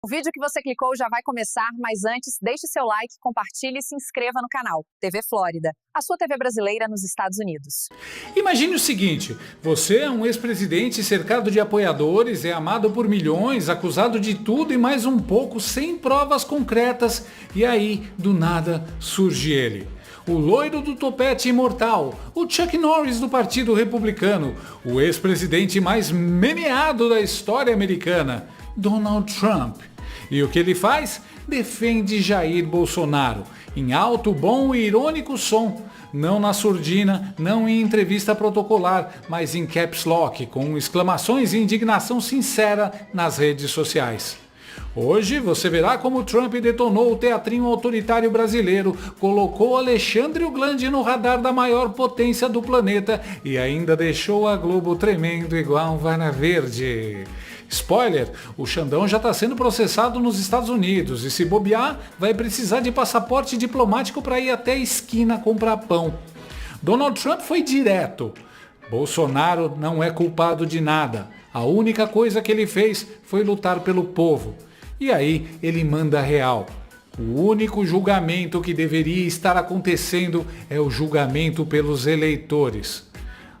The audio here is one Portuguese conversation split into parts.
O vídeo que você clicou já vai começar, mas antes, deixe seu like, compartilhe e se inscreva no canal. TV Flórida, a sua TV brasileira nos Estados Unidos. Imagine o seguinte, você é um ex-presidente cercado de apoiadores, é amado por milhões, acusado de tudo e mais um pouco, sem provas concretas, e aí, do nada, surge ele. O loiro do topete imortal, o Chuck Norris do Partido Republicano, o ex-presidente mais memeado da história americana, Donald Trump. E o que ele faz? Defende Jair Bolsonaro, em alto, bom e irônico som. Não na surdina, não em entrevista protocolar, mas em caps lock, com exclamações e indignação sincera nas redes sociais. Hoje você verá como Trump detonou o teatrinho autoritário brasileiro, colocou Alexandre o Grande no radar da maior potência do planeta e ainda deixou a Globo tremendo igual um Varna Verde. Spoiler, o Xandão já está sendo processado nos Estados Unidos e se bobear, vai precisar de passaporte diplomático para ir até a esquina comprar pão. Donald Trump foi direto. Bolsonaro não é culpado de nada. A única coisa que ele fez foi lutar pelo povo. E aí ele manda real. O único julgamento que deveria estar acontecendo é o julgamento pelos eleitores.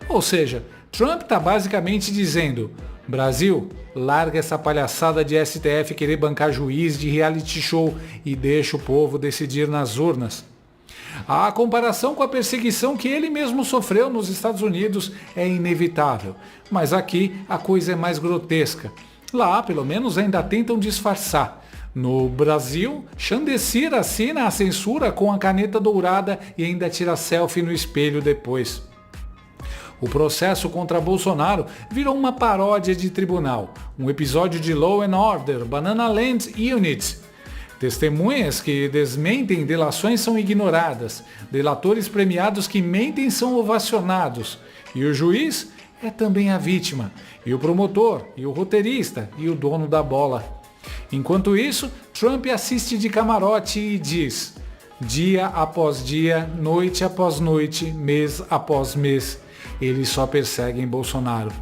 Ou seja, Trump está basicamente dizendo: Brasil, larga essa palhaçada de STF querer bancar juiz de reality show e deixa o povo decidir nas urnas. A comparação com a perseguição que ele mesmo sofreu nos Estados Unidos é inevitável, mas aqui a coisa é mais grotesca. Lá, pelo menos, ainda tentam disfarçar. No Brasil, Chandecir assina a censura com a caneta dourada e ainda tira selfie no espelho depois. O processo contra Bolsonaro virou uma paródia de tribunal, um episódio de Law and Order, Banana Land Unit. Testemunhas que desmentem delações são ignoradas, delatores premiados que mentem são ovacionados, e o juiz é também a vítima, e o promotor, e o roteirista, e o dono da bola. Enquanto isso, Trump assiste de camarote e diz: dia após dia, noite após noite, mês após mês, eles só perseguem Bolsonaro.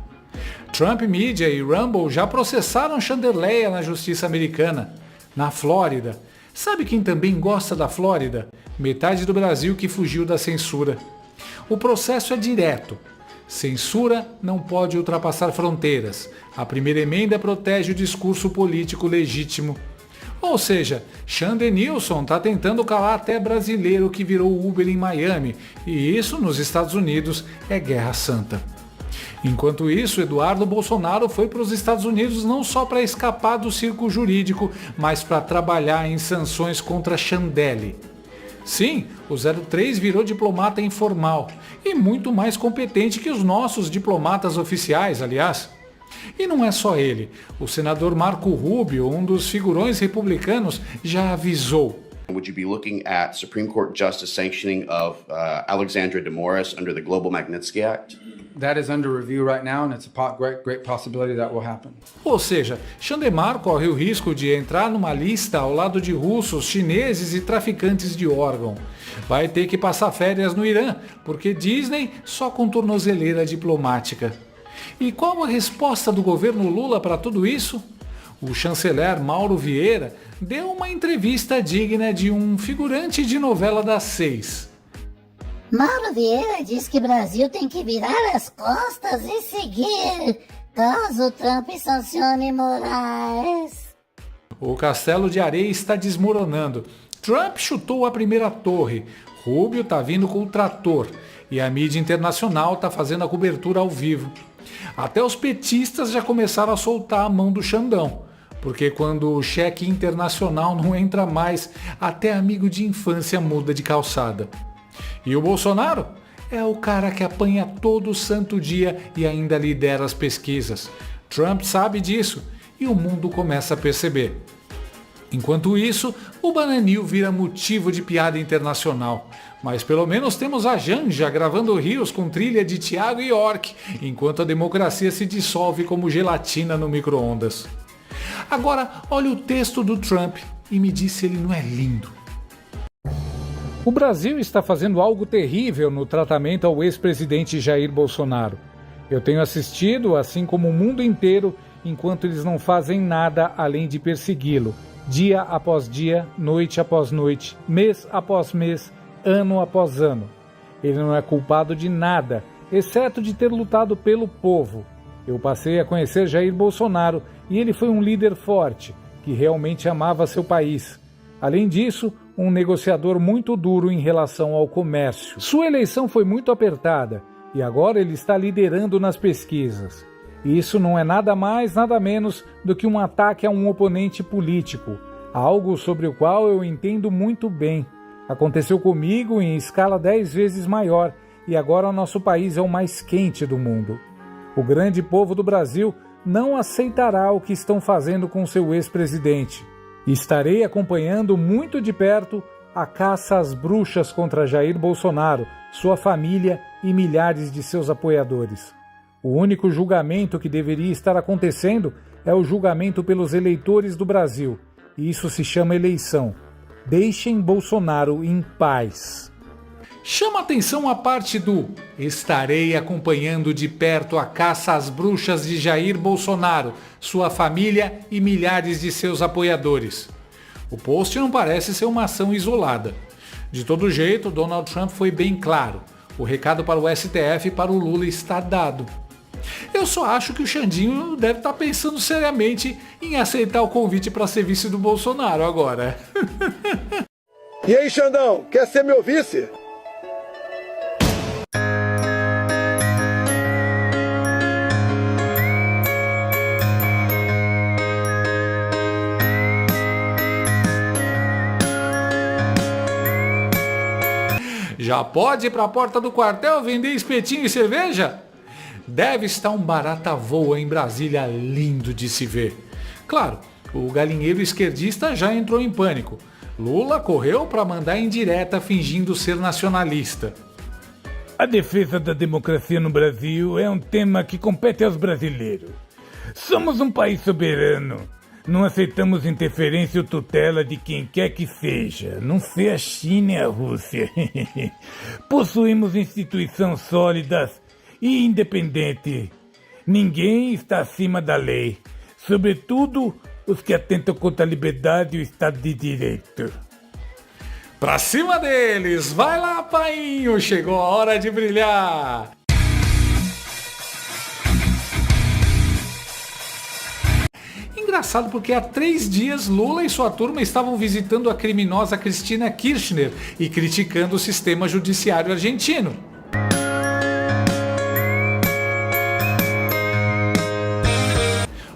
Trump Media e Rumble já processaram Chanderleia na justiça americana. Na Flórida. Sabe quem também gosta da Flórida? Metade do Brasil que fugiu da censura. O processo é direto. Censura não pode ultrapassar fronteiras. A primeira emenda protege o discurso político legítimo. Ou seja, Chandenilson está tentando calar até brasileiro que virou Uber em Miami, e isso nos Estados Unidos é guerra santa. Enquanto isso, Eduardo Bolsonaro foi para os Estados Unidos não só para escapar do circo jurídico, mas para trabalhar em sanções contra Chandelle. Sim, o 03 virou diplomata informal e muito mais competente que os nossos diplomatas oficiais, aliás. E não é só ele. O senador Marco Rubio, um dos figurões republicanos, já avisou. Would you be looking at Supreme Court Justice sanctioning of Alexandra de Moraes under the Global Magnitsky Act? That is under review right now, and it's a great possibility that will happen. Ou seja, Chandemar corre o risco de entrar numa lista ao lado de russos, chineses e traficantes de órgão. Vai ter que passar férias no Irã, porque Disney só com tornozeleira diplomática. E qual a resposta do governo Lula para tudo isso? O chanceler Mauro Vieira deu uma entrevista digna de um figurante de novela das 6. Mauro Vieira diz que o Brasil tem que virar as costas e seguir, caso Trump sancione Moraes. O castelo de areia está desmoronando. Trump chutou a primeira torre. Rubio está vindo com o trator. E a mídia internacional está fazendo a cobertura ao vivo. Até os petistas já começaram a soltar a mão do Xandão. Porque quando o cheque internacional não entra mais, até amigo de infância muda de calçada. E o Bolsonaro? É o cara que apanha todo santo dia e ainda lidera as pesquisas. Trump sabe disso e o mundo começa a perceber. Enquanto isso, o Bananil vira motivo de piada internacional. Mas pelo menos temos a Janja gravando rios com trilha de Thiago e York, enquanto a democracia se dissolve como gelatina no micro-ondas. Agora, olha o texto do Trump e me diz se ele não é lindo. O Brasil está fazendo algo terrível no tratamento ao ex-presidente Jair Bolsonaro. Eu tenho assistido, assim como o mundo inteiro, enquanto eles não fazem nada além de persegui-lo, dia após dia, noite após noite, mês após mês, ano após ano. Ele não é culpado de nada, exceto de ter lutado pelo povo. Eu passei a conhecer Jair Bolsonaro e ele foi um líder forte, que realmente amava seu país. Além disso, um negociador muito duro em relação ao comércio. Sua eleição foi muito apertada e agora ele está liderando nas pesquisas. Isso não é nada mais, nada menos do que um ataque a um oponente político, algo sobre o qual eu entendo muito bem. Aconteceu comigo em escala 10 vezes maior e agora nosso país é o mais quente do mundo. O grande povo do Brasil não aceitará o que estão fazendo com seu ex-presidente. Estarei acompanhando muito de perto a caça às bruxas contra Jair Bolsonaro, sua família e milhares de seus apoiadores. O único julgamento que deveria estar acontecendo é o julgamento pelos eleitores do Brasil, e isso se chama eleição. Deixem Bolsonaro em paz. Chama atenção a parte do "estarei acompanhando de perto a caça às bruxas de Jair Bolsonaro, sua família e milhares de seus apoiadores". O post não parece ser uma ação isolada. De todo jeito, Donald Trump foi bem claro. O recado para o STF e para o Lula está dado. Eu só acho que o Xandinho deve estar pensando seriamente em aceitar o convite para ser vice do Bolsonaro agora. E aí, Xandão, quer ser meu vice? Já pode ir para a porta do quartel vender espetinho e cerveja? Deve estar um barata-voa em Brasília lindo de se ver. Claro, o galinheiro esquerdista já entrou em pânico. Lula correu para mandar indireta fingindo ser nacionalista. A defesa da democracia no Brasil é um tema que compete aos brasileiros. Somos um país soberano. Não aceitamos interferência ou tutela de quem quer que seja, não ser a China e a Rússia. Possuímos instituições sólidas e independentes. Ninguém está acima da lei, sobretudo os que atentam contra a liberdade e o Estado de Direito. Pra cima deles! Vai lá, painho! Chegou a hora de brilhar! Engraçado porque há 3 dias Lula e sua turma estavam visitando a criminosa Cristina Kirchner e criticando o sistema judiciário argentino.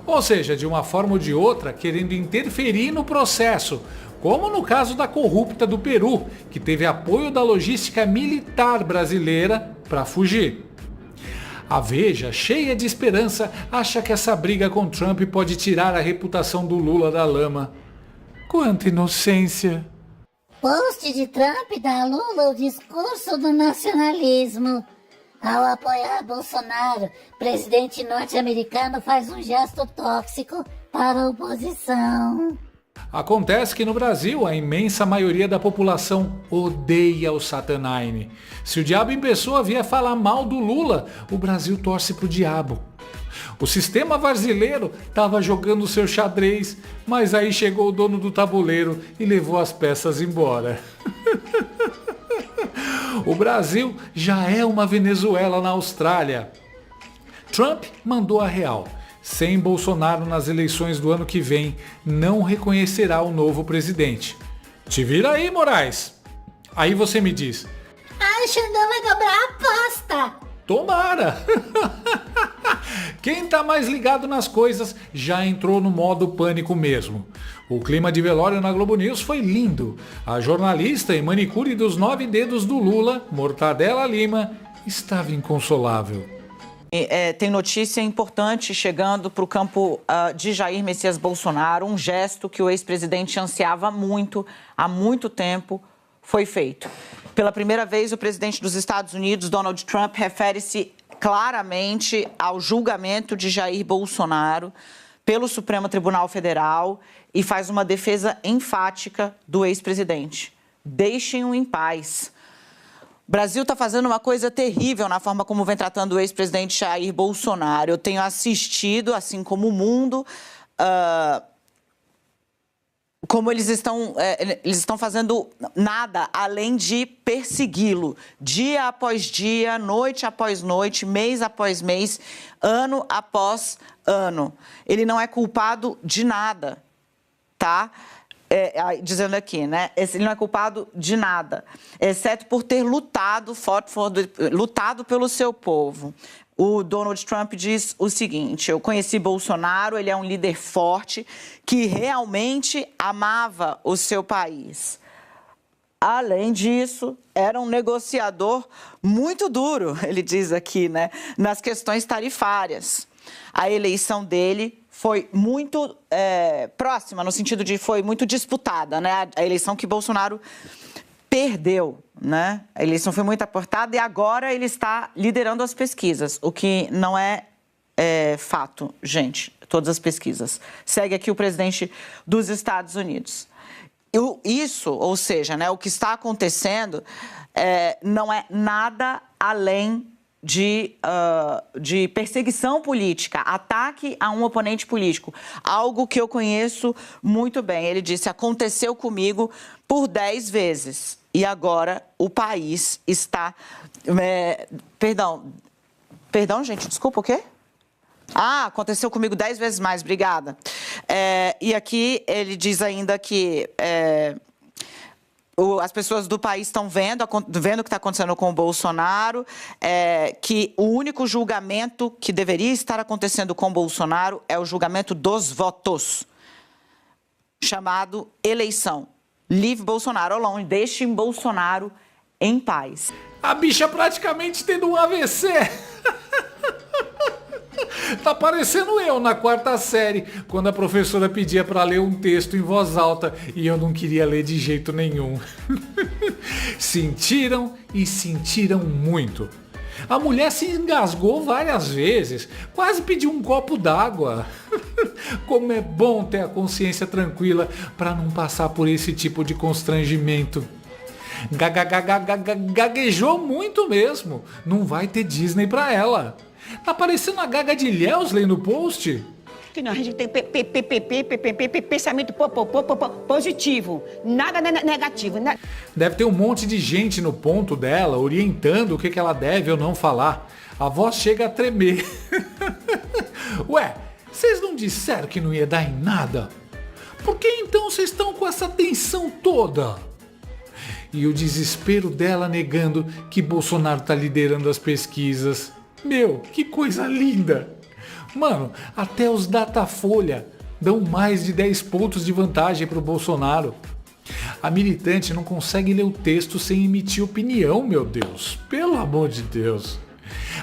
Ou seja, de uma forma ou de outra, querendo interferir no processo, como no caso da corrupta do Peru, que teve apoio da logística militar brasileira para fugir. A Veja, cheia de esperança, acha que essa briga com Trump pode tirar a reputação do Lula da lama. Quanta inocência! Post de Trump dá a Lula o discurso do nacionalismo. Ao apoiar Bolsonaro, presidente norte-americano faz um gesto tóxico para a oposição. Acontece que no Brasil a imensa maioria da população odeia o Satanaine. Se o diabo em pessoa vier falar mal do Lula, o Brasil torce pro diabo. O sistema brasileiro estava jogando seu xadrez, mas aí chegou o dono do tabuleiro e levou as peças embora. O Brasil já é uma Venezuela na Austrália. Trump mandou a real. Sem Bolsonaro nas eleições do ano que vem, não reconhecerá o novo presidente. Te vira aí, Moraes. Aí você me diz. Ai, Xandão vai dobrar a aposta. Tomara! Quem tá mais ligado nas coisas já entrou no modo pânico mesmo. O clima de velório na Globo News foi lindo. A jornalista e manicure dos 9 dedos do Lula, Mortadela Lima, estava inconsolável. Tem notícia importante chegando para o campo de Jair Messias Bolsonaro. Um gesto que o ex-presidente ansiava muito, há muito tempo, foi feito. Pela primeira vez, o presidente dos Estados Unidos, Donald Trump, refere-se claramente ao julgamento de Jair Bolsonaro pelo Supremo Tribunal Federal e faz uma defesa enfática do ex-presidente. Deixem-o em paz. O Brasil está fazendo uma coisa terrível na forma como vem tratando o ex-presidente Jair Bolsonaro. Eu tenho assistido, assim como o mundo, como eles estão fazendo nada além de persegui-lo, dia após dia, noite após noite, mês após mês, ano após ano. Ele não é culpado de nada, tá? Dizendo aqui, né? Ele não é culpado de nada, exceto por ter lutado pelo seu povo. O Donald Trump diz o seguinte: eu conheci Bolsonaro, ele é um líder forte que realmente amava o seu país. Além disso, era um negociador muito duro, ele diz aqui, né? Nas questões tarifárias. A eleição dele foi muito próxima, no sentido de foi muito disputada, né? A eleição que Bolsonaro perdeu, né? A eleição foi muito apertada e agora ele está liderando as pesquisas, o que não é fato, gente, todas as pesquisas. Segue aqui o presidente dos Estados Unidos. Isso, ou seja, né, o que está acontecendo não é nada além de perseguição política, ataque a um oponente político, algo que eu conheço muito bem. Ele disse: aconteceu comigo por 10 vezes e agora o país está... Perdão, gente, desculpa, o quê? Aconteceu comigo 10 vezes mais, obrigada. E aqui ele diz ainda que... as pessoas do país estão vendo o que está acontecendo com o Bolsonaro, que o único julgamento que deveria estar acontecendo com o Bolsonaro é o julgamento dos votos, chamado eleição. Leave Bolsonaro alone, deixe Bolsonaro em paz. A bicha praticamente tendo um AVC. Tá parecendo eu na 4ª série, quando a professora pedia para ler um texto em voz alta e eu não queria ler de jeito nenhum. Sentiram e sentiram muito. A mulher se engasgou várias vezes, quase pediu um copo d'água. Como é bom ter a consciência tranquila para não passar por esse tipo de constrangimento. Gaguejou muito mesmo. Não vai ter Disney pra ela. Tá parecendo a Gaga de Lelsley no post. Que não, a gente tem pensamento positivo, nada negativo. Deve ter um monte de gente no ponto dela, orientando o que ela deve ou não falar. A voz chega a tremer. Ué, vocês não disseram que não ia dar em nada? Por que então vocês estão com essa tensão toda? E o desespero dela negando que Bolsonaro tá liderando as pesquisas. Meu, que coisa linda! Mano, até os Datafolha dão mais de 10 pontos de vantagem pro Bolsonaro. A militante não consegue ler o texto sem emitir opinião, meu Deus. Pelo amor de Deus.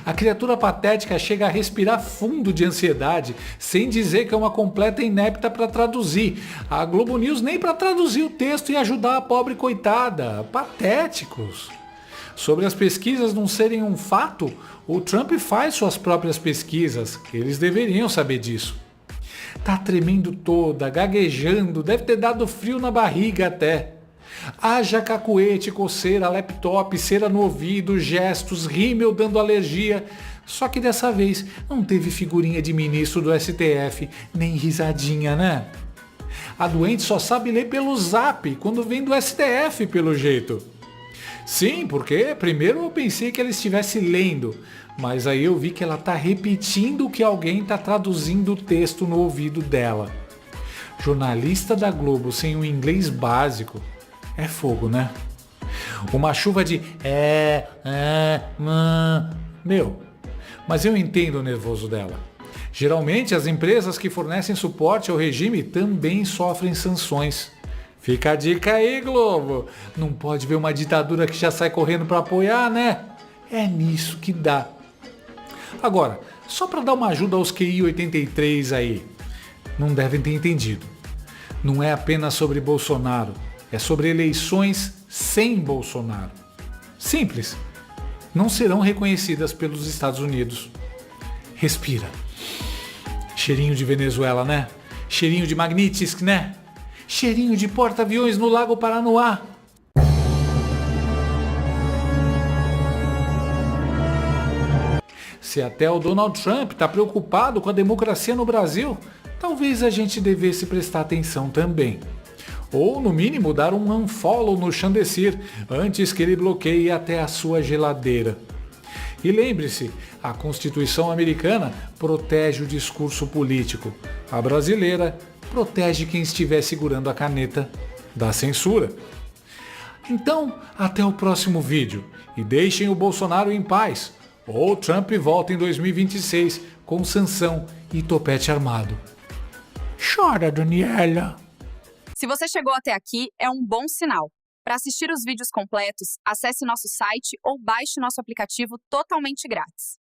A criatura patética chega a respirar fundo de ansiedade, sem dizer que é uma completa inepta para traduzir. A Globo News nem para traduzir o texto e ajudar a pobre coitada. Patéticos. Sobre as pesquisas não serem um fato, o Trump faz suas próprias pesquisas. Eles deveriam saber disso. Tá tremendo toda, gaguejando, deve ter dado frio na barriga até. Haja cacuete, coceira, laptop, cera no ouvido, gestos, rímel dando alergia. Só que dessa vez não teve figurinha de ministro do STF, nem risadinha, né? A doente só sabe ler pelo zap, quando vem do STF, pelo jeito. Sim, porque primeiro eu pensei que ela estivesse lendo, mas aí eu vi que ela tá repetindo que alguém tá traduzindo o texto no ouvido dela. Jornalista da Globo sem um inglês básico é fogo, né? Uma chuva de meu, mas eu entendo o nervoso dela. Geralmente as empresas que fornecem suporte ao regime também sofrem sanções. Fica a dica aí, Globo. Não pode ver uma ditadura que já sai correndo para apoiar, né? É nisso que dá. Agora, só para dar uma ajuda aos QI 83 aí, não devem ter entendido. Não é apenas sobre Bolsonaro, é sobre eleições sem Bolsonaro. Simples. Não serão reconhecidas pelos Estados Unidos. Respira. Cheirinho de Venezuela, né? Cheirinho de Magnitsky, né? Cheirinho de porta-aviões no Lago Paranoá. Se até o Donald Trump está preocupado com a democracia no Brasil, talvez a gente devesse prestar atenção também. Ou, no mínimo, dar um unfollow no Chandecir antes que ele bloqueie até a sua geladeira. E lembre-se, a Constituição americana protege o discurso político. A brasileira protege quem estiver segurando a caneta da censura. Então, até o próximo vídeo e deixem o Bolsonaro em paz. Ou Trump volta em 2026 com sanção e topete armado. Chora, Daniela. Se você chegou até aqui, é um bom sinal. Para assistir os vídeos completos, acesse nosso site ou baixe nosso aplicativo totalmente grátis.